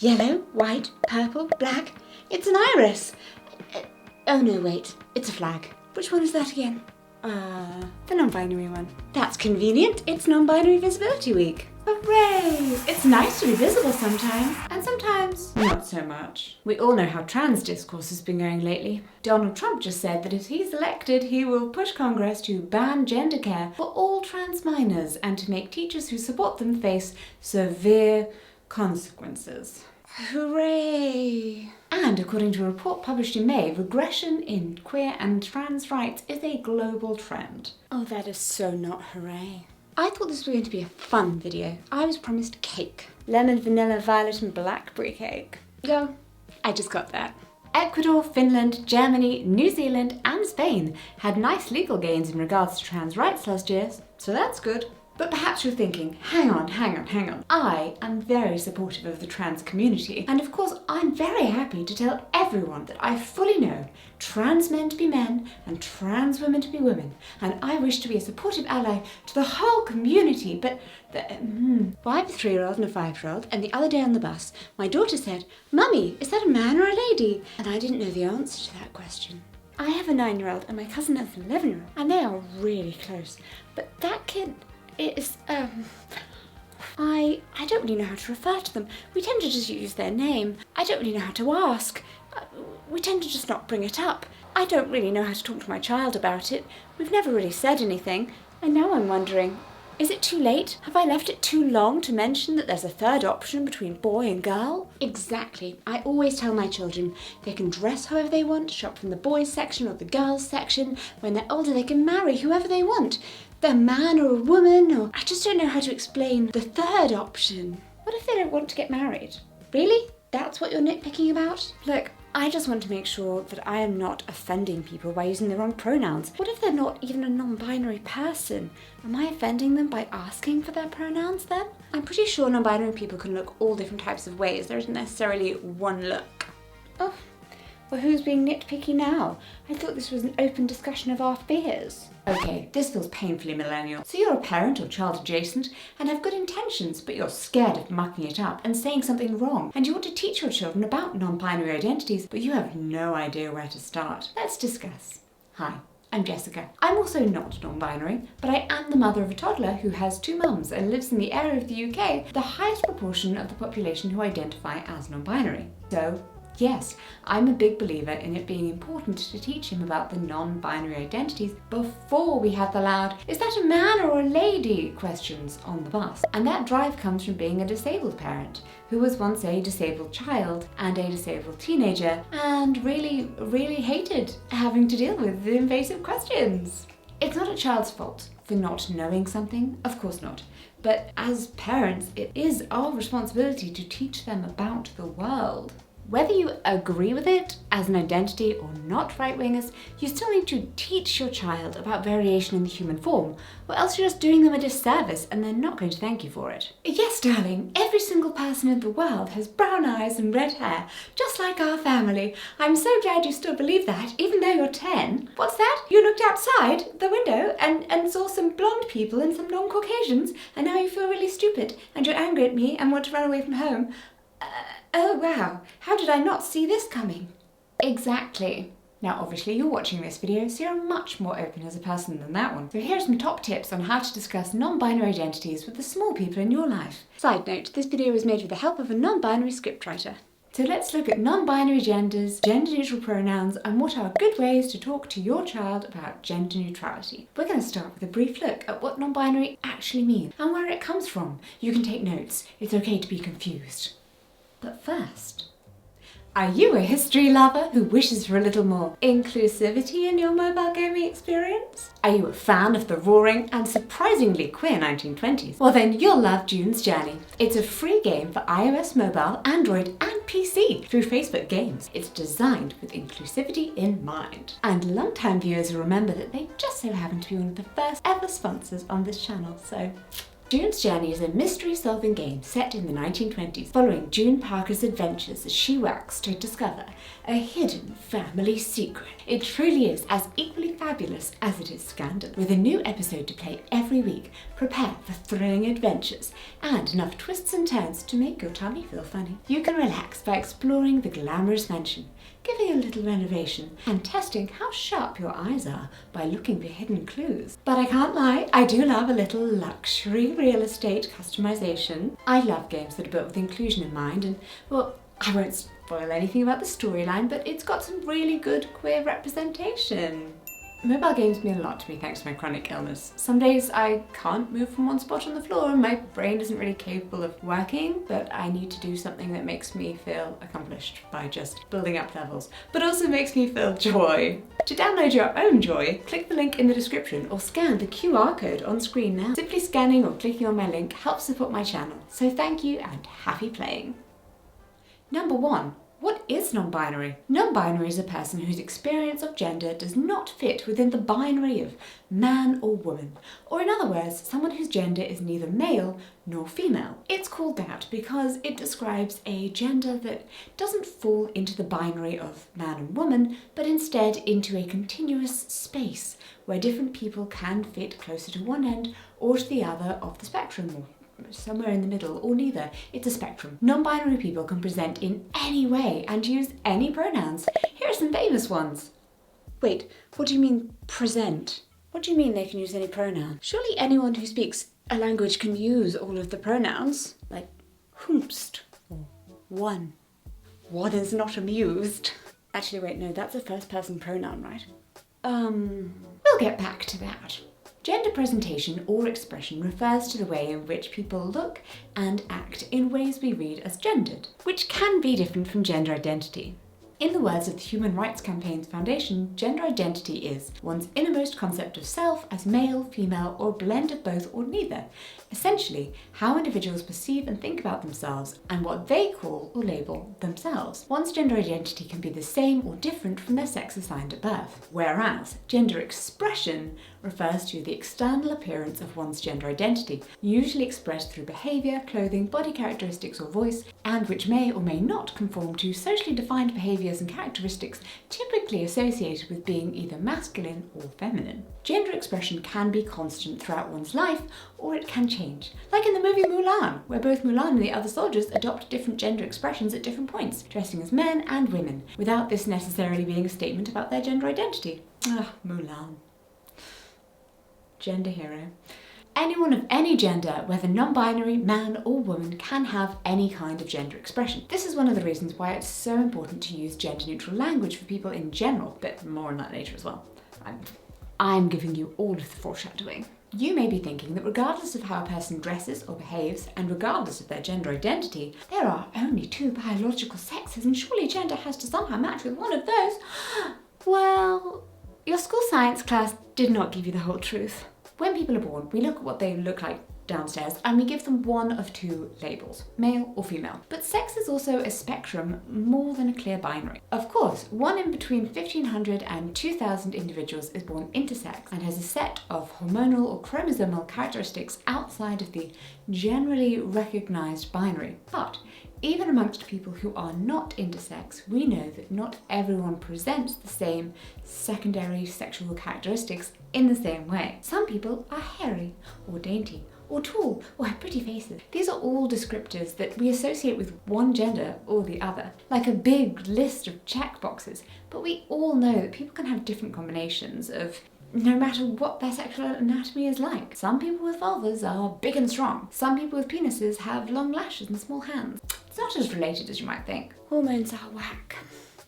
Yellow, white, purple, black. It's an iris. Oh no, wait. It's a flag. Which one is that again? The non-binary one. That's convenient. It's Non-Binary Visibility Week. Hooray! It's nice to be visible sometimes, and sometimes not so much. We all know how trans discourse has been going lately. Donald Trump just said that if he's elected, he will push Congress to ban gender care for all trans minors and to make teachers who support them face severe consequences. Hooray! And according to a report published in May, regression in queer and trans rights is a global trend. Oh, that is so not hooray. I thought this was going to be a fun video. I was promised cake. Lemon, vanilla, violet and blackberry cake. Go. I just got that. Ecuador, Finland, Germany, New Zealand and Spain had nice legal gains in regards to trans rights last year, so that's good. But perhaps you're thinking, hang on. I am very supportive of the trans community, and of course I'm very happy to tell everyone that I fully know trans men to be men and trans women to be women, and I wish to be a supportive ally to the whole community, but well, I have a 3-year-old and a 5-year-old, and the other day on the bus, my daughter said, "Mummy, is that a man or a lady?" And I didn't know the answer to that question. I have a 9-year-old and my cousin has an 11-year-old, and they are really close, but that kid is, I don't really know how to refer to them. We tend to just use their name. I don't really know how to ask. We tend to just not bring it up. I don't really know how to talk to my child about it. We've never really said anything. And now I'm wondering, is it too late? Have I left it too long to mention that there's a third option between boy and girl? Exactly. I always tell my children they can dress however they want, shop from the boys section or the girls section. When they're older, they can marry whoever they want. They're a man or a woman, or I just don't know how to explain the third option. What if they don't want to get married? Really? That's what you're nitpicking about? Look, I just want to make sure that I am not offending people by using the wrong pronouns. What if they're not even a non-binary person? Am I offending them by asking for their pronouns then? I'm pretty sure non-binary people can look all different types of ways. There isn't necessarily one look. Oh, well, who's being nitpicky now? I thought this was an open discussion of our fears. Okay, this feels painfully millennial. So you're a parent or child adjacent and have good intentions, but you're scared of mucking it up and saying something wrong. And you want to teach your children about non-binary identities, but you have no idea where to start. Let's discuss. Hi, I'm Jessica. I'm also not non-binary, but I am the mother of a toddler who has 2 mums and lives in the area of the UK with the highest proportion of the population who identify as non-binary. So, yes, I'm a big believer in it being important to teach him about the non-binary identities before we have the loud, "Is that a man or a lady?" questions on the bus. And that drive comes from being a disabled parent who was once a disabled child and a disabled teenager and really hated having to deal with the invasive questions. It's not a child's fault for not knowing something, of course not. But as parents, it is our responsibility to teach them about the world. Whether you agree with it as an identity or not, right-wingers, you still need to teach your child about variation in the human form, or else you're just doing them a disservice and they're not going to thank you for it. Yes, darling, every single person in the world has brown eyes and red hair, just like our family. I'm so glad you still believe that, even though you're 10. What's that? You looked outside the window and saw some blonde people and some non-Caucasians, and now you feel really stupid, and you're angry at me and want to run away from home. Oh wow, how did I not see this coming? Exactly. Now obviously you're watching this video, so you're much more open as a person than that one. So here are some top tips on how to discuss non-binary identities with the small people in your life. Side note, this video was made with the help of a non-binary scriptwriter. So let's look at non-binary genders, gender-neutral pronouns, and what are good ways to talk to your child about gender neutrality. We're going to start with a brief look at what non-binary actually means and where it comes from. You can take notes. It's okay to be confused. But first, are you a history lover who wishes for a little more inclusivity in your mobile gaming experience? Are you a fan of the roaring and surprisingly queer 1920s? Well then you'll love June's Journey. It's a free game for iOS, mobile, Android and PC through Facebook Games. It's designed with inclusivity in mind. And long-time viewers will remember that they just so happen to be one of the first ever sponsors on this channel, so June's Journey is a mystery-solving game set in the 1920s, following June Parker's adventures as she works to discover a hidden family secret. It truly is as equally fabulous as it is scandalous. With a new episode to play every week, prepare for thrilling adventures and enough twists and turns to make your tummy feel funny. You can relax by exploring the glamorous mansion, giving a little renovation, and testing how sharp your eyes are by looking for hidden clues. But I can't lie, I do love a little luxury real estate customization. I love games that are built with inclusion in mind, and, well, I won't spoil anything about the storyline, but it's got some really good queer representation. Mobile games mean a lot to me thanks to my chronic illness. Some days I can't move from one spot on the floor and my brain isn't really capable of working, but I need to do something that makes me feel accomplished by just building up levels, but also makes me feel joy. To download your own joy, click the link in the description or scan the QR code on screen now. Simply scanning or clicking on my link helps support my channel, so thank you and happy playing. Number 1. What is non-binary? Non-binary is a person whose experience of gender does not fit within the binary of man or woman, or in other words, someone whose gender is neither male nor female. It's called that because it describes a gender that doesn't fall into the binary of man and woman, but instead into a continuous space where different people can fit closer to one end or to the other of the spectrum, or somewhere in the middle, or neither. It's a spectrum. Non-binary people can present in any way and use any pronouns. Here are some famous ones. Wait, what do you mean present? What do you mean they can use any pronoun? Surely anyone who speaks a language can use all of the pronouns, like whomst or one. One is not amused. Actually, wait, no, that's a first person pronoun, right? We'll get back to that. Gender presentation or expression refers to the way in which people look and act in ways we read as gendered, which can be different from gender identity. In the words of the Human Rights Campaign's foundation, gender identity is one's innermost concept of self as male, female, or a blend of both or neither. Essentially, how individuals perceive and think about themselves and what they call or label themselves. One's gender identity can be the same or different from their sex assigned at birth, whereas gender expression refers to the external appearance of one's gender identity, usually expressed through behaviour, clothing, body characteristics or voice, and which may or may not conform to socially defined behaviours and characteristics typically associated with being either masculine or feminine. Gender expression can be constant throughout one's life, or it can change. Like in the movie Mulan, where both Mulan and the other soldiers adopt different gender expressions at different points, dressing as men and women, without this necessarily being a statement about their gender identity. Ah, Mulan. Gender hero. Anyone of any gender, whether non-binary, man or woman, can have any kind of gender expression. This is one of the reasons why it's so important to use gender-neutral language for people in general, but more on that later as well. I'm giving you all of the foreshadowing. You may be thinking that regardless of how a person dresses or behaves, and regardless of their gender identity, there are only two biological sexes and surely gender has to somehow match with one of those. Well, your school science class did not give you the whole truth. When people are born, we look at what they look like downstairs and we give them one of two labels, male or female. But sex is also a spectrum more than a clear binary. Of course, one in between 1,500 and 2,000 individuals is born intersex and has a set of hormonal or chromosomal characteristics outside of the generally recognized binary. But even amongst people who are not intersex, we know that not everyone presents the same secondary sexual characteristics in the same way. Some people are hairy or dainty or tall or have pretty faces. These are all descriptors that we associate with one gender or the other, like a big list of check boxes. But we all know that people can have different combinations of no matter what their sexual anatomy is like. Some people with vulvas are big and strong. Some people with penises have long lashes and small hands. It's not as related as you might think. Hormones are whack.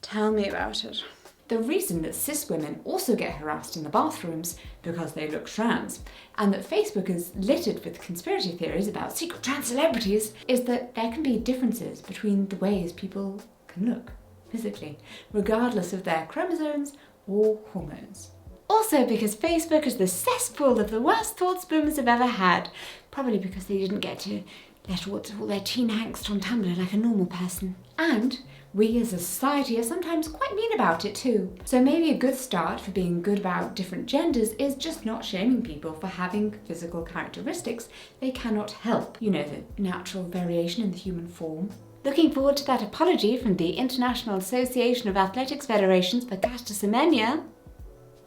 Tell me about it. The reason that cis women also get harassed in the bathrooms because they look trans, and that Facebook is littered with conspiracy theories about secret trans celebrities, is that there can be differences between the ways people can look physically, regardless of their chromosomes or hormones. Also because Facebook is the cesspool of the worst thoughts boomers have ever had, probably because they didn't get to let all their teen angst on Tumblr like a normal person. And we as a society are sometimes quite mean about it too. So maybe a good start for being good about different genders is just not shaming people for having physical characteristics they cannot help. You know, the natural variation in the human form. Looking forward to that apology from the International Association of Athletics Federations for Caster Semenya.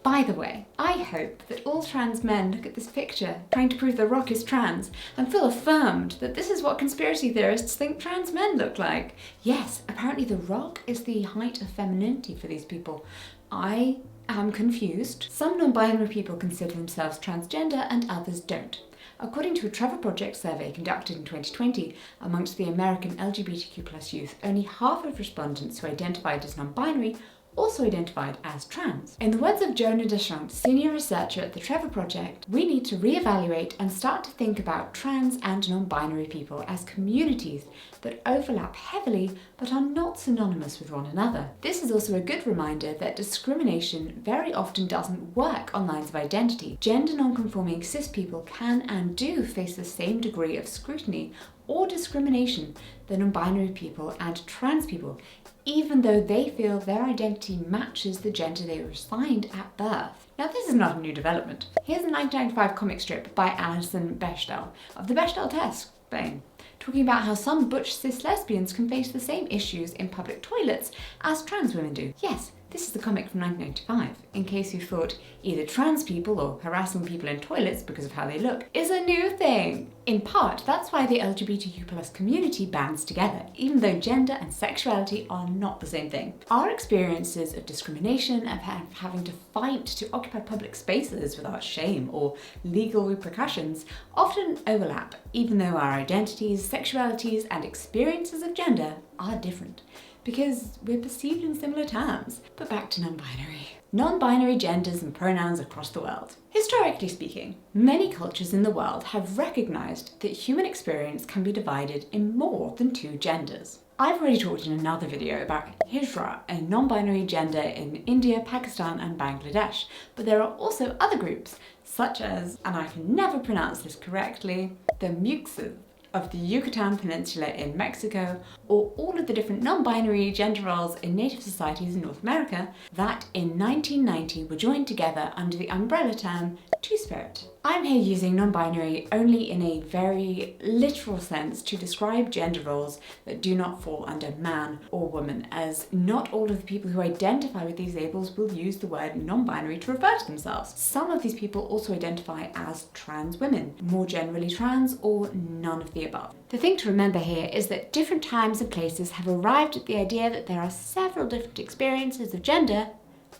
By the way, I hope that all trans men look at this picture trying to prove The Rock is trans and feel affirmed that this is what conspiracy theorists think trans men look like. Yes, apparently The Rock is the height of femininity for these people. I am confused. Some non-binary people consider themselves transgender and others don't. According to a Trevor Project survey conducted in 2020 amongst the American LGBTQ+ youth, only half of respondents who identified as non-binary also identified as trans. In the words of Jonah Deschamps, senior researcher at the Trevor Project, we need to reevaluate and start to think about trans and non-binary people as communities that overlap heavily but are not synonymous with one another. This is also a good reminder that discrimination very often doesn't work on lines of identity. Gender non-conforming cis people can and do face the same degree of scrutiny or discrimination than non-binary people and trans people, even though they feel their identity matches the gender they were assigned at birth. Now, this is not a new development. Here's a 1995 comic strip by Alison Bechdel of the Bechdel test fame, talking about how some butch cis lesbians can face the same issues in public toilets as trans women do. Yes, this is the comic from 1995, in case you thought either trans people or harassing people in toilets because of how they look is a new thing. In part, that's why the LGBTQ+ community bands together, even though gender and sexuality are not the same thing. Our experiences of discrimination, of having to fight to occupy public spaces without shame or legal repercussions, often overlap, even though our identities, sexualities, and experiences of gender are different, because we're perceived in similar terms. But back to non-binary. Non-binary genders and pronouns across the world. Historically speaking, many cultures in the world have recognized that human experience can be divided in more than two genders. I've already talked in another video about Hijra, a non-binary gender in India, Pakistan, and Bangladesh, but there are also other groups, such as, and I can never pronounce this correctly, the Muxes of the Yucatan Peninsula in Mexico, or all of the different non-binary gender roles in native societies in North America that in 1990 were joined together under the umbrella term Two-Spirit. I'm here using non-binary only in a very literal sense to describe gender roles that do not fall under man or woman, as not all of the people who identify with these labels will use the word non-binary to refer to themselves. Some of these people also identify as trans women, more generally trans, or none of the above. The thing to remember here is that different times and places have arrived at the idea that there are several different experiences of gender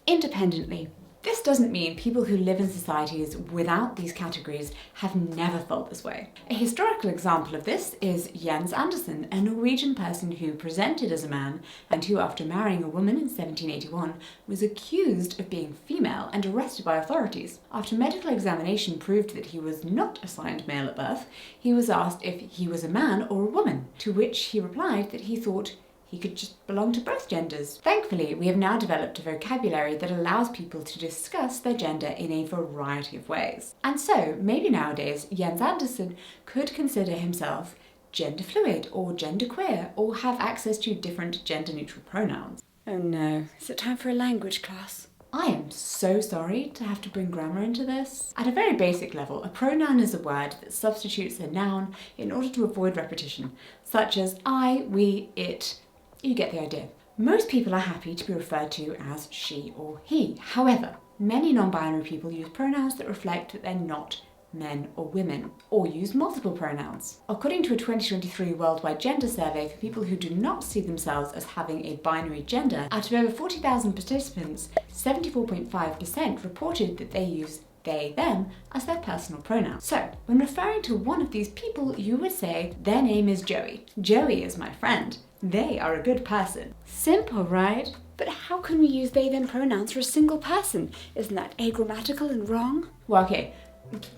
independently. This doesn't mean people who live in societies without these categories have never felt this way. A historical example of this is Jens Andersen, a Norwegian person who presented as a man and who, after marrying a woman in 1781, was accused of being female and arrested by authorities. After medical examination proved that he was not assigned male at birth, he was asked if he was a man or a woman, to which he replied that he thought he could just belong to both genders. Thankfully, we have now developed a vocabulary that allows people to discuss their gender in a variety of ways. And so, maybe nowadays, Jens Andersen could consider himself gender fluid or gender queer, or have access to different gender neutral pronouns. Oh no, is it time for a language class? I am so sorry to have to bring grammar into this. At a very basic level, a pronoun is a word that substitutes a noun in order to avoid repetition, such as I, we, it. You get the idea. Most people are happy to be referred to as she or he. However, many non-binary people use pronouns that reflect that they're not men or women, or use multiple pronouns. According to a 2023 worldwide gender survey for people who do not see themselves as having a binary gender, out of over 40,000 participants, 74.5% reported that they use they, them as their personal pronoun. So, when referring to one of these people, you would say, their name is Joey. Joey is my friend. They are a good person. Simple, right? But how can we use they, them pronouns for a single person? Isn't that agrammatical and wrong? Well, okay,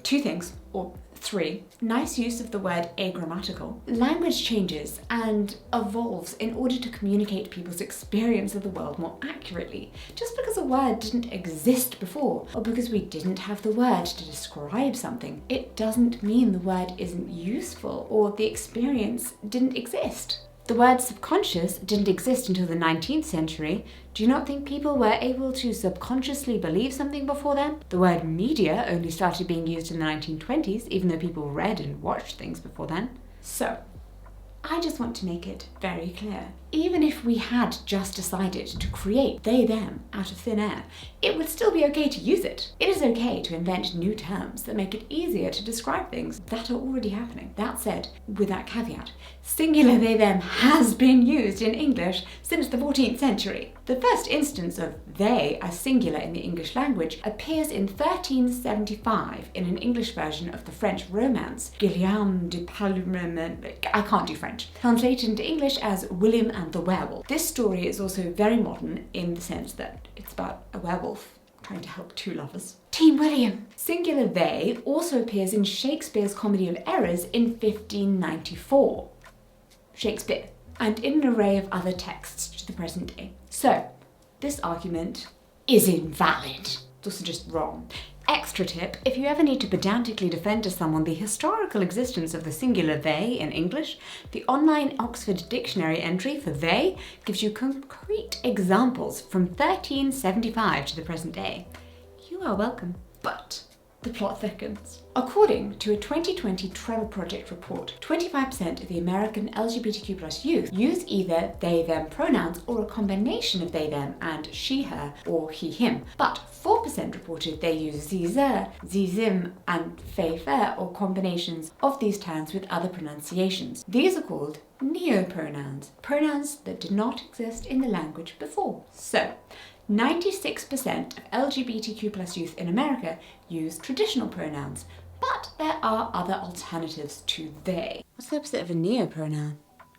two things, or 3. Nice use of the word agrammatical. Language changes and evolves in order to communicate people's experience of the world more accurately. Just because a word didn't exist before, or because we didn't have the word to describe something, it doesn't mean the word isn't useful or the experience didn't exist. The word subconscious didn't exist until the 19th century. Do you not think people were able to subconsciously believe something before then? The word media only started being used in the 1920s, even though people read and watched things before then. So, I just want to make it very clear. Even if we had just decided to create they, them out of thin air, it would still be okay to use it. It is okay to invent new terms that make it easier to describe things that are already happening. That said, with that caveat, singular they, them has been used in English since the 14th century. The first instance of they as singular in the English language appears in 1375 in an English version of the French Romance, Guillaume de Palmyre, I can't do French, translated into English as William and the Werewolf. This story is also very modern in the sense that it's about a werewolf trying to help two lovers. Team William. Singular they also appears in Shakespeare's Comedy of Errors in 1594. Shakespeare. And in an array of other texts to the present day. So, this argument is invalid. It's also just wrong. Extra tip, if you ever need to pedantically defend to someone the historical existence of the singular they in English, the online Oxford Dictionary entry for they gives you concrete examples from 1375 to the present day. You are welcome. But the plot thickens. According to a 2020 Trevor Project report, 25% of the American LGBTQ+ youth use either they-them pronouns or a combination of they-them and she-her or he-him. But 4% reported they use ze-zer, ze-zim, and fei-fer or combinations of these terms with other pronunciations. These are called neopronouns, pronouns that did not exist in the language before. So, 96% of LGBTQ+ youth in America use traditional pronouns, but there are other alternatives to they. What's the opposite of a neopronoun?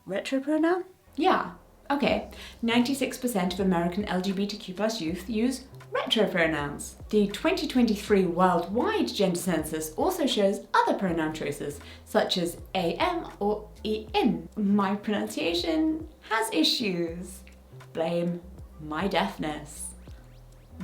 Retropronoun? Yeah, okay. 96% of American LGBTQ+ youth use retropronouns. The 2023 worldwide gender census also shows other pronoun choices, such as am or in. My pronunciation has issues. Blame my deafness.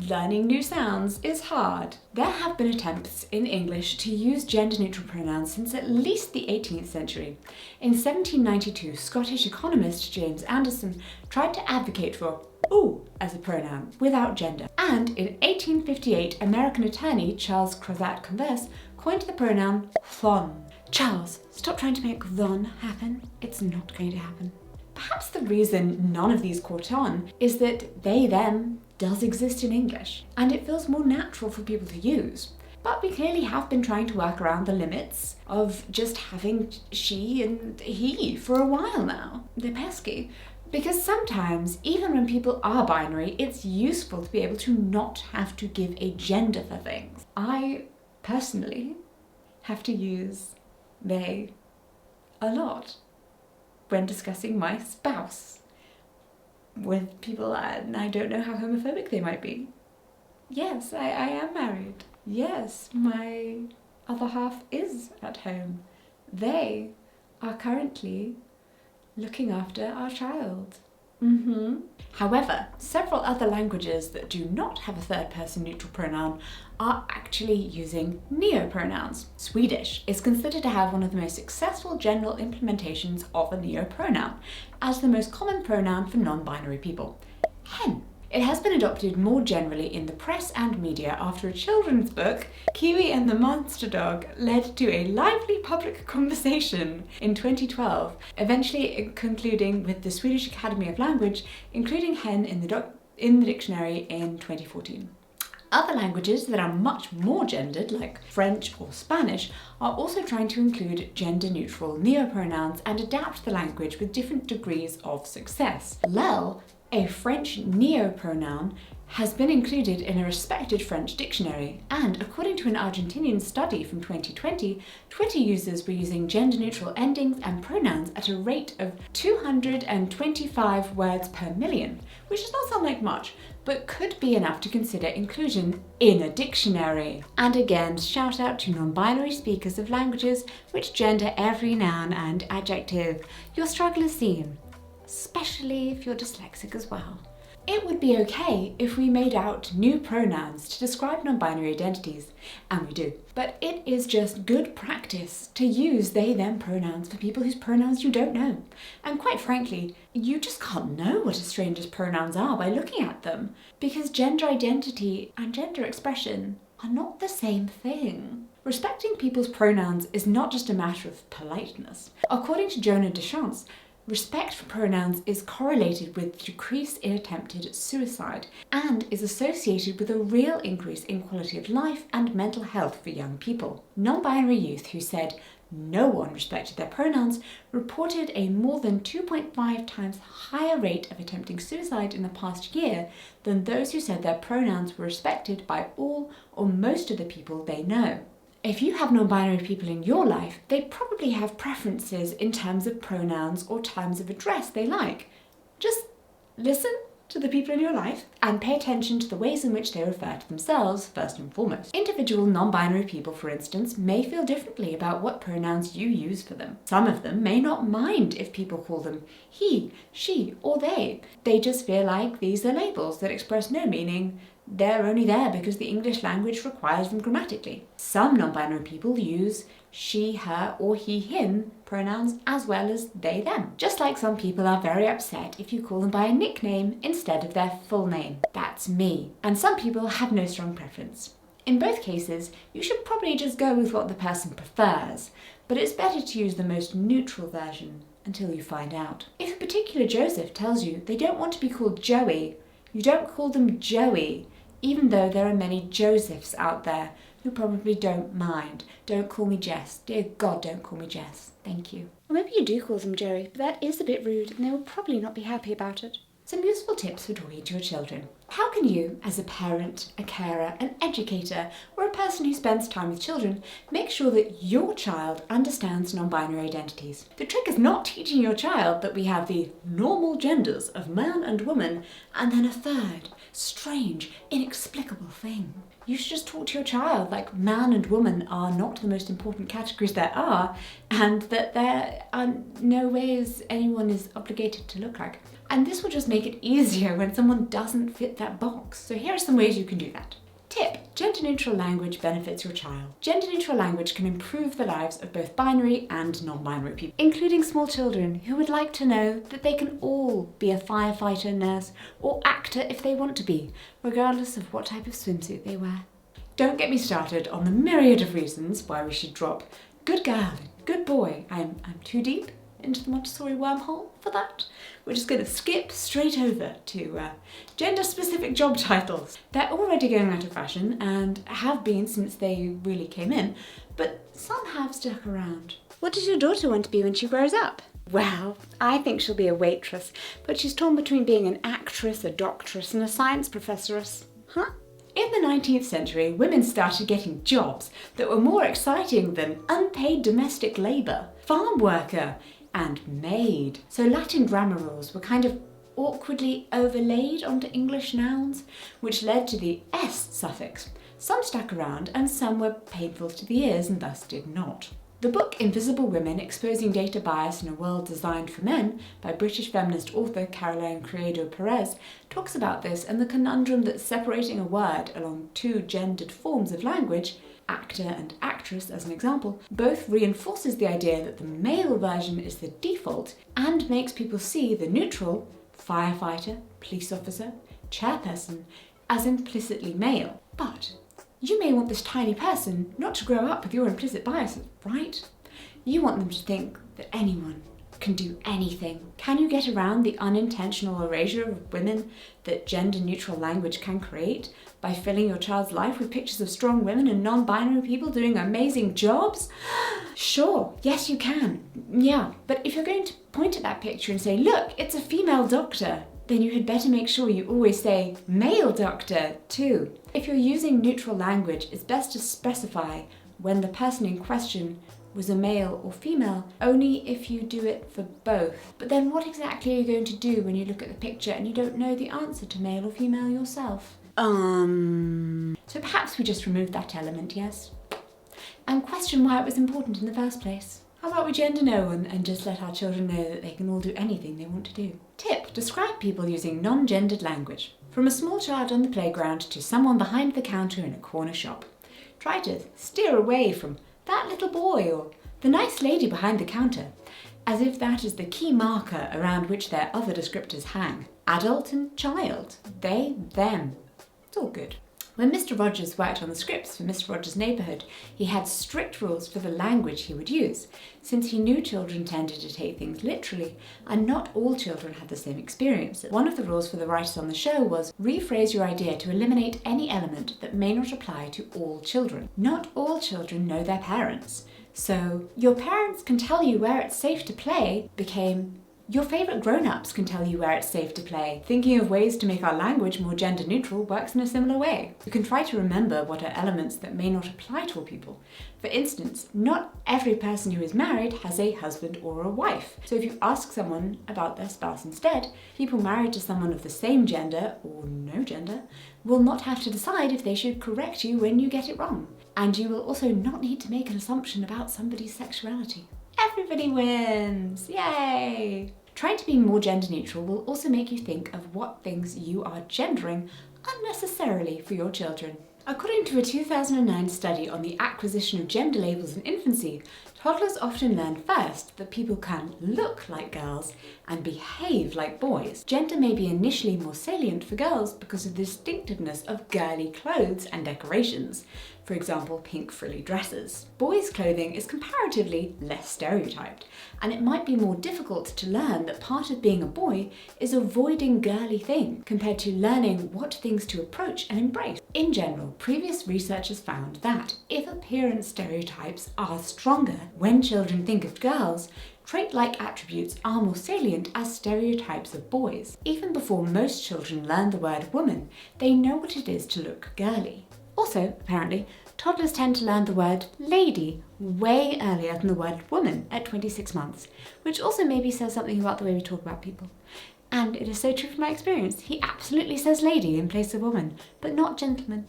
Learning new sounds is hard. There have been attempts in English to use gender-neutral pronouns since at least the 18th century. In 1792, Scottish economist James Anderson tried to advocate for ooh as a pronoun without gender. And in 1858, American attorney Charles Crozat Converse coined the pronoun thon. Charles, stop trying to make thon happen. It's not going to happen. Perhaps the reason none of these caught on is that they, them does exist in English, and it feels more natural for people to use. But we clearly have been trying to work around the limits of just having she and he for a while now. They're pesky. Because sometimes, even when people are binary, it's useful to be able to not have to give a gender for things. I, personally, have to use they a lot when discussing my spouse with people, and I don't know how homophobic they might be. Yes, I am married. Yes, my other half is at home. They are currently looking after our child. However, several other languages that do not have a third-person neutral pronoun are actually using neopronouns. Swedish is considered to have one of the most successful general implementations of a neopronoun as the most common pronoun for non-binary people. Hen. It has been adopted more generally in the press and media after a children's book, Kiwi and the Monster Dog, led to a lively public conversation in 2012, eventually concluding with the Swedish Academy of Language including hen in the dictionary in 2014. Other languages that are much more gendered, like French or Spanish, are also trying to include gender-neutral neopronouns and adapt the language with different degrees of success. Lel, a French neopronoun, has been included in a respected French dictionary, and according to an Argentinian study from 2020, Twitter users were using gender-neutral endings and pronouns at a rate of 225 words per million, which does not sound like much, but could be enough to consider inclusion in a dictionary. And again, shout out to non-binary speakers of languages which gender every noun and adjective. Your struggle is seen, especially if you're dyslexic as well. It would be okay if we made out new pronouns to describe non-binary identities, and we do. But it is just good practice to use they/them pronouns for people whose pronouns you don't know. And quite frankly, you just can't know what a stranger's pronouns are by looking at them, because gender identity and gender expression are not the same thing. Respecting people's pronouns is not just a matter of politeness. According to Jonah Deschamps, respect for pronouns is correlated with decrease in attempted suicide and is associated with a real increase in quality of life and mental health for young people. Non-binary youth who said no one respected their pronouns reported a more than 2.5 times higher rate of attempting suicide in the past year than those who said their pronouns were respected by all or most of the people they know. If you have non-binary people in your life, they probably have preferences in terms of pronouns or terms of address they like. Just listen to the people in your life and pay attention to the ways in which they refer to themselves first and foremost. Individual non-binary people, for instance, may feel differently about what pronouns you use for them. Some of them may not mind if people call them he, she, or they. They just feel like these are labels that express no meaning. They're only there because the English language requires them grammatically. Some non-binary people use she, her, or he, him pronouns as well as they, them. Just like some people are very upset if you call them by a nickname instead of their full name. That's me. And some people have no strong preference. In both cases, you should probably just go with what the person prefers, but it's better to use the most neutral version until you find out. If a particular Joseph tells you they don't want to be called Joey, you don't call them Joey, even though there are many Josephs out there who probably don't mind. Don't call me Jess. Dear God, don't call me Jess. Thank you. Or maybe you do call them Joey, but that is a bit rude and they will probably not be happy about it. Some useful tips for talking to your children. How can you, as a parent, a carer, an educator, or a person who spends time with children, make sure that your child understands non-binary identities? The trick is not teaching your child that we have the normal genders of man and woman, and then a third, strange, inexplicable thing. You should just talk to your child like man and woman are not the most important categories there are, and that there are no ways anyone is obligated to look like. And this will just make it easier when someone doesn't fit that box. So here are some ways you can do that. Tip: gender-neutral language benefits your child. Gender-neutral language can improve the lives of both binary and non-binary people, including small children who would like to know that they can all be a firefighter, nurse, or actor if they want to be, regardless of what type of swimsuit they wear. Don't get me started on the myriad of reasons why we should drop good girl and good boy. I'm too deep into the Montessori wormhole for that. We're just going to skip straight over to gender-specific job titles. They're already going out of fashion and have been since they really came in, but some have stuck around. What does your daughter want to be when she grows up? Well, I think she'll be a waitress, but she's torn between being an actress, a doctress, and a science professoress. Huh? In the 19th century, women started getting jobs that were more exciting than unpaid domestic labour, farm worker, and maid. So Latin grammar rules were kind of awkwardly overlaid onto English nouns, which led to the S suffix. Some stuck around and some were painful to the ears and thus did not. The book Invisible Women: Exposing Data Bias in a World Designed for Men by British feminist author Caroline Criado Perez talks about this and the conundrum that separating a word along two gendered forms of language, actor and actress as an example, both reinforces the idea that the male version is the default and makes people see the neutral, firefighter, police officer, chairperson, as implicitly male. But you may want this tiny person not to grow up with your implicit biases, right? You want them to think that anyone can do anything. Can you get around the unintentional erasure of women that gender-neutral language can create by filling your child's life with pictures of strong women and non-binary people doing amazing jobs? Sure, yes you can. Yeah, but if you're going to point at that picture and say, look, it's a female doctor, then you had better make sure you always say male doctor too. If you're using neutral language, it's best to specify when the person in question was a male or female, only if you do it for both. But then what exactly are you going to do when you look at the picture and you don't know the answer to male or female yourself? So perhaps we just remove that element, yes? And question why it was important in the first place. How about we gender no one and just let our children know that they can all do anything they want to do? Tip: describe people using non-gendered language. From a small child on the playground to someone behind the counter in a corner shop. Try to steer away from that little boy or the nice lady behind the counter, as if that is the key marker around which their other descriptors hang. Adult and child. They, them. It's all good. When Mr. Rogers worked on the scripts for Mr. Rogers' Neighbourhood, he had strict rules for the language he would use, since he knew children tended to take things literally, and not all children had the same experiences. One of the rules for the writers on the show was, rephrase your idea to eliminate any element that may not apply to all children. Not all children know their parents. So, your parents can tell you where it's safe to play became, your favourite grown-ups can tell you where it's safe to play. Thinking of ways to make our language more gender neutral works in a similar way. You can try to remember what are elements that may not apply to all people. For instance, not every person who is married has a husband or a wife. So if you ask someone about their spouse instead, people married to someone of the same gender, or no gender, will not have to decide if they should correct you when you get it wrong. And you will also not need to make an assumption about somebody's sexuality. Everybody wins! Yay! Trying to be more gender neutral will also make you think of what things you are gendering unnecessarily for your children. According to a 2009 study on the acquisition of gender labels in infancy, toddlers often learn first that people can look like girls and behave like boys. Gender may be initially more salient for girls because of the distinctiveness of girly clothes and decorations, for example, pink frilly dresses. Boys' clothing is comparatively less stereotyped, and it might be more difficult to learn that part of being a boy is avoiding girly things compared to learning what things to approach and embrace. In general, previous research has found that if appearance stereotypes are stronger when children think of girls, trait-like attributes are more salient as stereotypes of boys. Even before most children learn the word woman, they know what it is to look girly. Also, apparently, toddlers tend to learn the word lady way earlier than the word woman at 26 months, which also maybe says something about the way we talk about people. And it is so true from my experience. He absolutely says lady in place of woman, but not gentleman.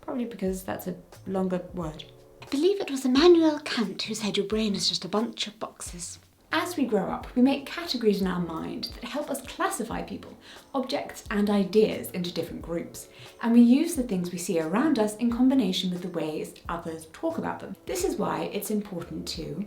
Probably because that's a longer word. I believe it was Immanuel Kant who said your brain is just a bunch of boxes. As we grow up, we make categories in our mind that help us classify people, objects and ideas into different groups, and we use the things we see around us in combination with the ways others talk about them. This is why it's important to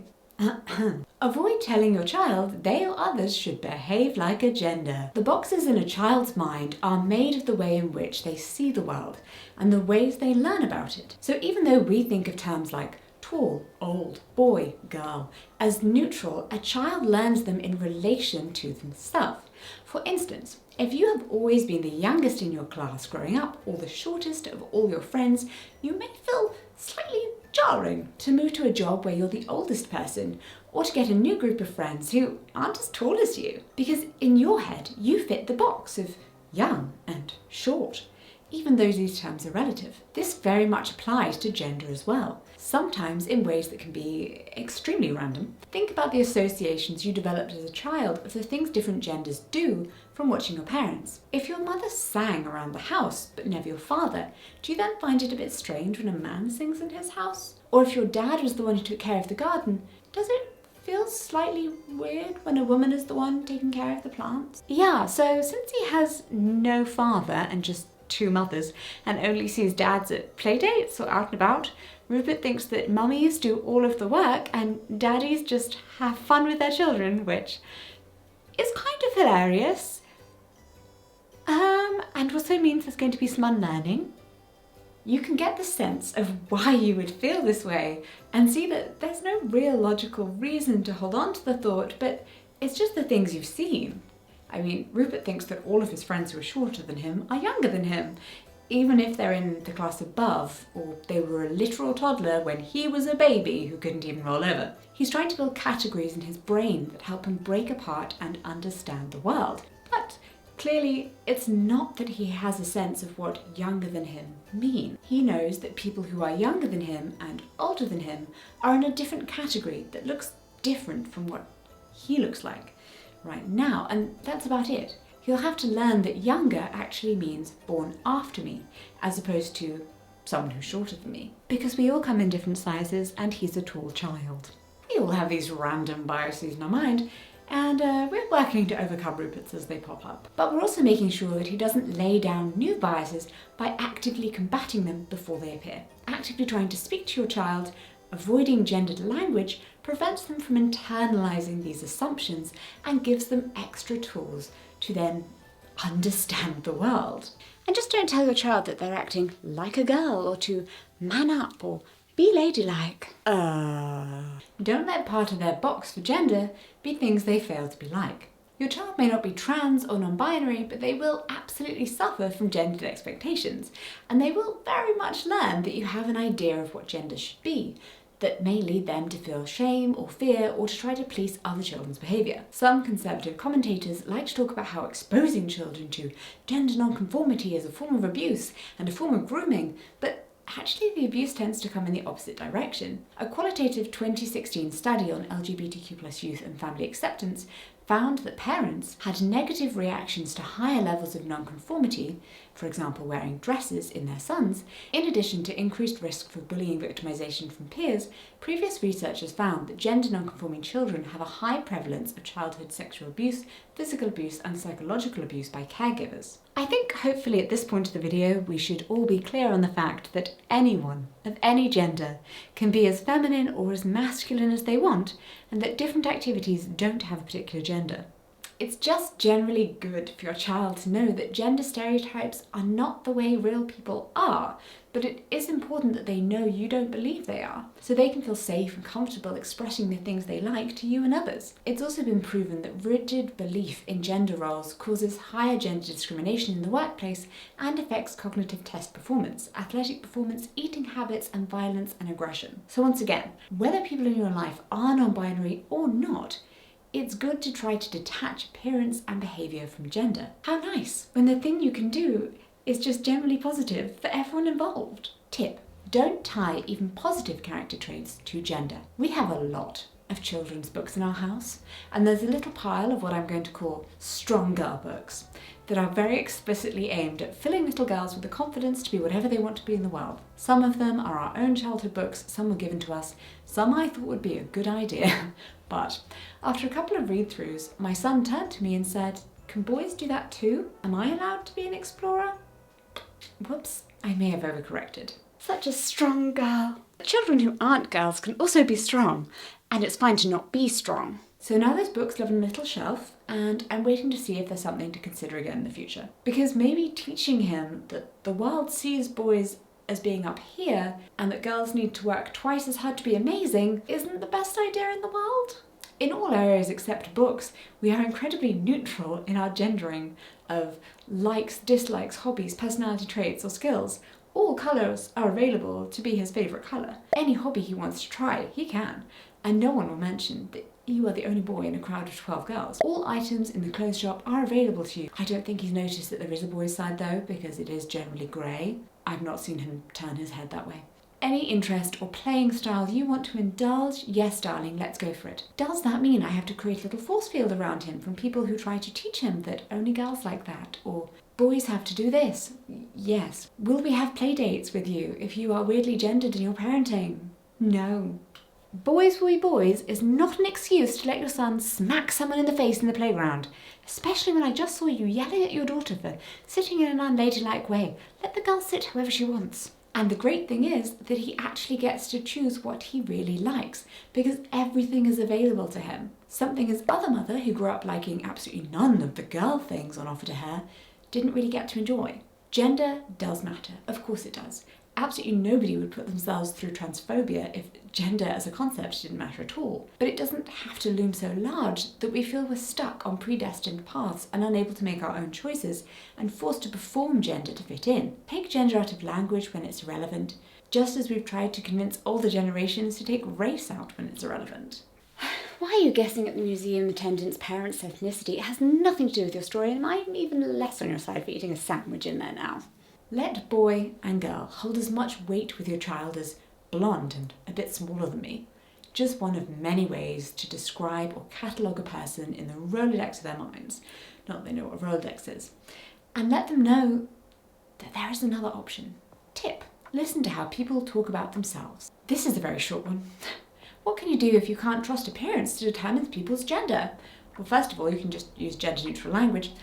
avoid telling your child they or others should behave like a gender. The boxes in a child's mind are made of the way in which they see the world and the ways they learn about it. So even though we think of terms like tall, old, boy, girl as neutral, a child learns them in relation to themselves. For instance, if you have always been the youngest in your class growing up, or the shortest of all your friends, you may feel slightly jarring to move to a job where you're the oldest person, or to get a new group of friends who aren't as tall as you, because in your head you fit the box of young and short, even though these terms are relative. This very much applies to gender as well, sometimes in ways that can be extremely random. Think about the associations you developed as a child of the things different genders do from watching your parents. If your mother sang around the house, but never your father, do you then find it a bit strange when a man sings in his house? Or if your dad was the one who took care of the garden, does it feel slightly weird when a woman is the one taking care of the plants? Yeah, so since he has no father and just two mothers and only sees dads at playdates or out and about, Rupert thinks that mummies do all of the work and daddies just have fun with their children, which is kind of hilarious. And also means there's going to be some unlearning. You can get the sense of why you would feel this way and see that there's no real logical reason to hold on to the thought, but it's just the things you've seen. I mean, Rupert thinks that all of his friends who are shorter than him are younger than him, even if they're in the class above, or they were a literal toddler when he was a baby who couldn't even roll over. He's trying to build categories in his brain that help him break apart and understand the world. But Clearly, it's not that he has a sense of what younger than him mean. He knows that people who are younger than him and older than him are in a different category that looks different from what he looks like right now, and that's about it. He'll have to learn that younger actually means born after me, as opposed to someone who's shorter than me. Because we all come in different sizes and he's a tall child. We all have these random biases in our mind, and we're working to overcome Rupert's as they pop up. But we're also making sure that he doesn't lay down new biases by actively combating them before they appear. Actively trying to speak to your child, avoiding gendered language, prevents them from internalizing these assumptions and gives them extra tools to then understand the world. And just don't tell your child that they're acting like a girl, or to man up, or be ladylike. Don't let part of their box for gender be things they fail to be like. Your child may not be trans or non-binary, but they will absolutely suffer from gendered expectations, and they will very much learn that you have an idea of what gender should be, that may lead them to feel shame or fear, or to try to police other children's behaviour. Some conservative commentators like to talk about how exposing children to gender non-conformity is a form of abuse and a form of grooming, but actually the abuse tends to come in the opposite direction. A qualitative 2016 study on LGBTQ+ youth and family acceptance found that parents had negative reactions to higher levels of nonconformity, for example wearing dresses, in their sons. In addition to increased risk for bullying victimization from peers, previous researchers found that gender nonconforming children have a high prevalence of childhood sexual abuse, physical abuse and psychological abuse by caregivers. I think hopefully at this point of the video we should all be clear on the fact that anyone of any gender can be as feminine or as masculine as they want, and that different activities don't have a particular gender. It's just generally good for your child to know that gender stereotypes are not the way real people are, but it is important that they know you don't believe they are, so they can feel safe and comfortable expressing the things they like to you and others. It's also been proven that rigid belief in gender roles causes higher gender discrimination in the workplace and affects cognitive test performance, athletic performance, eating habits, and violence and aggression. So once again, whether people in your life are non-binary or not, it's good to try to detach appearance and behaviour from gender. How nice, when the thing you can do is just generally positive for everyone involved. Tip: don't tie even positive character traits to gender. We have a lot of children's books in our house, and there's a little pile of what I'm going to call strong girl books that are very explicitly aimed at filling little girls with the confidence to be whatever they want to be in the world. Some of them are our own childhood books, some were given to us, some I thought would be a good idea. But after a couple of read-throughs, my son turned to me and said, "Can boys do that too? Am I allowed to be an explorer?" Whoops, I may have overcorrected. Such a strong girl. Children who aren't girls can also be strong, and it's fine to not be strong. So now those books live on a little shelf, and I'm waiting to see if there's something to consider again in the future. Because maybe teaching him that the world sees boys as being up here, and that girls need to work twice as hard to be amazing, isn't the best idea in the world. In all areas except books, we are incredibly neutral in our gendering of likes, dislikes, hobbies, personality traits, or skills. All colours are available to be his favourite colour. Any hobby he wants to try, he can, and no one will mention that you are the only boy in a crowd of 12 girls. All items in the clothes shop are available to you. I don't think he's noticed that there is a boys' side though, because it is generally grey. I've not seen him turn his head that way. Any interest or playing style you want to indulge, yes darling, let's go for it. Does that mean I have to create a little force field around him from people who try to teach him that only girls like that, or boys have to do this? Yes. Will we have play dates with you if you are weirdly gendered in your parenting? No. Boys will be boys is not an excuse to let your son smack someone in the face in the playground, especially when I just saw you yelling at your daughter for sitting in an unladylike way. Let the girl sit however she wants. And the great thing is that he actually gets to choose what he really likes, because everything is available to him. Something his other mother, who grew up liking absolutely none of the girl things on offer to her, didn't really get to enjoy. Gender does matter, of course it does. Absolutely nobody would put themselves through transphobia if gender as a concept didn't matter at all. But it doesn't have to loom so large that we feel we're stuck on predestined paths and unable to make our own choices and forced to perform gender to fit in. Take gender out of language when it's irrelevant, just as we've tried to convince older generations to take race out when it's irrelevant. Why are you guessing at the museum attendant's parents' ethnicity? It has nothing to do with your story, and I'm even less on your side for eating a sandwich in there now. Let boy and girl hold as much weight with your child as blonde and a bit smaller than me. Just one of many ways to describe or catalogue a person in the Rolodex of their minds. Not that they know what a Rolodex is. And let them know that there is another option. Tip: listen to how people talk about themselves. This is a very short one. What can you do if you can't trust appearance to determine people's gender? Well, first of all, you can just use gender-neutral language.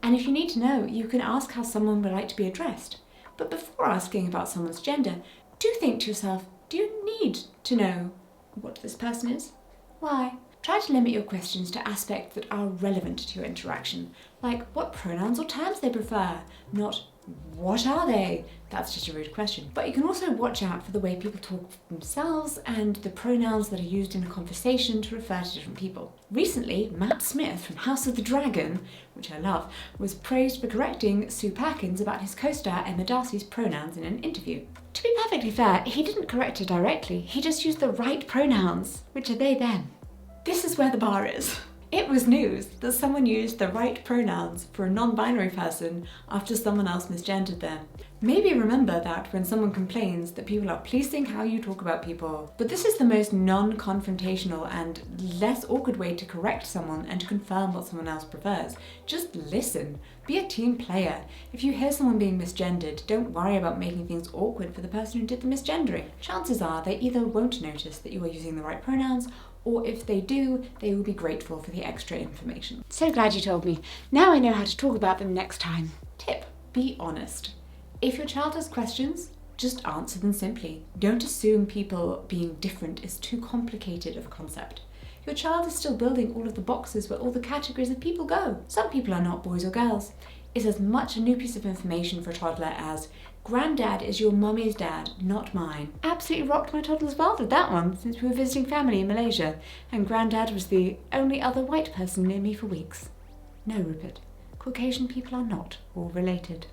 And if you need to know, you can ask how someone would like to be addressed. But before asking about someone's gender, do think to yourself, do you need to know what this person is? Why? Try to limit your questions to aspects that are relevant to your interaction, like what pronouns or terms they prefer, not what are they? That's just a rude question. But you can also watch out for the way people talk for themselves and the pronouns that are used in a conversation to refer to different people. Recently, Matt Smith from House of the Dragon, which I love, was praised for correcting Sue Perkins about his co-star Emma Darcy's pronouns in an interview. To be perfectly fair, he didn't correct her directly, he just used the right pronouns, which are they them. This is where the bar is. It was news that someone used the right pronouns for a non-binary person after someone else misgendered them. Maybe remember that when someone complains that people are policing how you talk about people. But this is the most non-confrontational and less awkward way to correct someone and to confirm what someone else prefers. Just listen. Be a team player. If you hear someone being misgendered, don't worry about making things awkward for the person who did the misgendering. Chances are they either won't notice that you are using the right pronouns, or if they do, they will be grateful for the extra information. So glad you told me. Now I know how to talk about them next time. Tip: be honest. If your child has questions, just answer them simply. Don't assume people being different is too complicated of a concept. Your child is still building all of the boxes where all the categories of people go. Some people are not boys or girls. It's as much a new piece of information for a toddler as Granddad is your mummy's dad, not mine. Absolutely rocked my toddler's world with that one, since we were visiting family in Malaysia, and Granddad was the only other white person near me for weeks. No, Rupert, Caucasian people are not all related.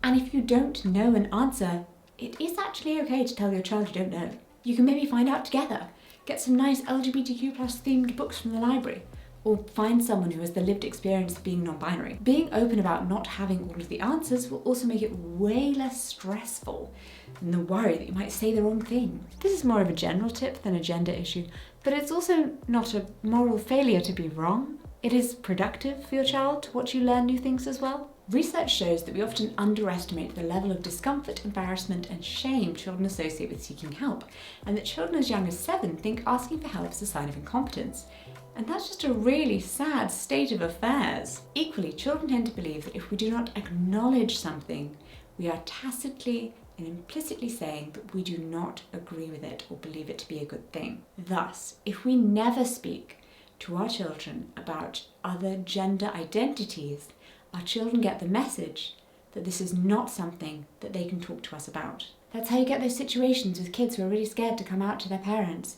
And if you don't know an answer, it is actually okay to tell your child you don't know. You can maybe find out together. Get some nice LGBTQ+ themed books from the library. Or find someone who has the lived experience of being non-binary. Being open about not having all of the answers will also make it way less stressful than the worry that you might say the wrong thing. This is more of a general tip than a gender issue, but it's also not a moral failure to be wrong. It is productive for your child to watch you learn new things as well. Research shows that we often underestimate the level of discomfort, embarrassment, and shame children associate with seeking help, and that children as young as 7 think asking for help is a sign of incompetence. And that's just a really sad state of affairs. Equally, children tend to believe that if we do not acknowledge something, we are tacitly and implicitly saying that we do not agree with it or believe it to be a good thing. Thus, if we never speak to our children about other gender identities, our children get the message that this is not something that they can talk to us about. That's how you get those situations with kids who are really scared to come out to their parents.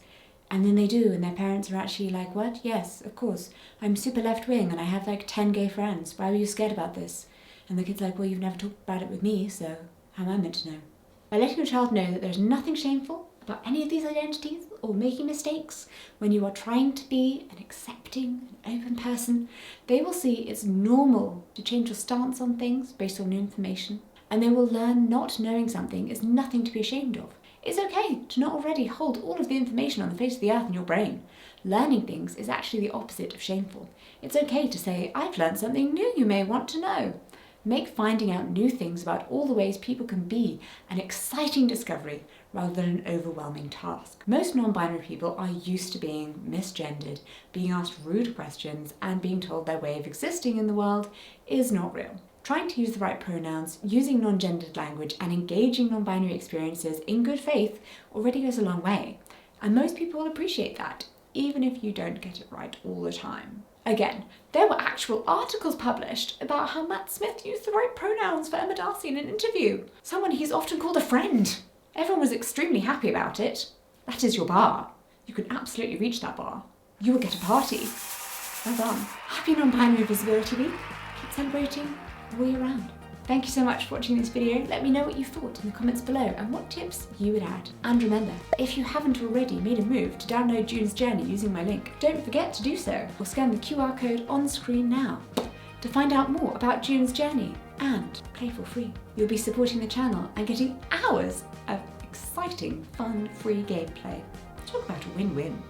And then they do, and their parents are actually like, what? Yes, of course. I'm super left-wing and I have like 10 gay friends. Why were you scared about this? And the kid's like, well, you've never talked about it with me, so how am I meant to know? By letting your child know that there's nothing shameful about any of these identities or making mistakes when you are trying to be an accepting and open person, they will see it's normal to change your stance on things based on new information, and they will learn not knowing something is nothing to be ashamed of. It's okay to not already hold all of the information on the face of the earth in your brain. Learning things is actually the opposite of shameful. It's okay to say, I've learned something new you may want to know. Make finding out new things about all the ways people can be an exciting discovery rather than an overwhelming task. Most non-binary people are used to being misgendered, being asked rude questions, and being told their way of existing in the world is not real. Trying to use the right pronouns, using non-gendered language, and engaging non-binary experiences in good faith already goes a long way. And most people will appreciate that, even if you don't get it right all the time. Again, there were actual articles published about how Matt Smith used the right pronouns for Emma Darcy in an interview. Someone he's often called a friend. Everyone was extremely happy about it. That is your bar. You can absolutely reach that bar. You will get a party. Well done. Happy Non-Binary Visibility Week. Keep celebrating all year round. Thank you so much for watching this video. Let me know what you thought in the comments below and what tips you would add. And remember, if you haven't already made a move to download June's Journey using my link, don't forget to do so, or scan the QR code on screen now to find out more about June's Journey and play for free. You'll be supporting the channel and getting hours of exciting, fun, free gameplay. Talk about a win-win.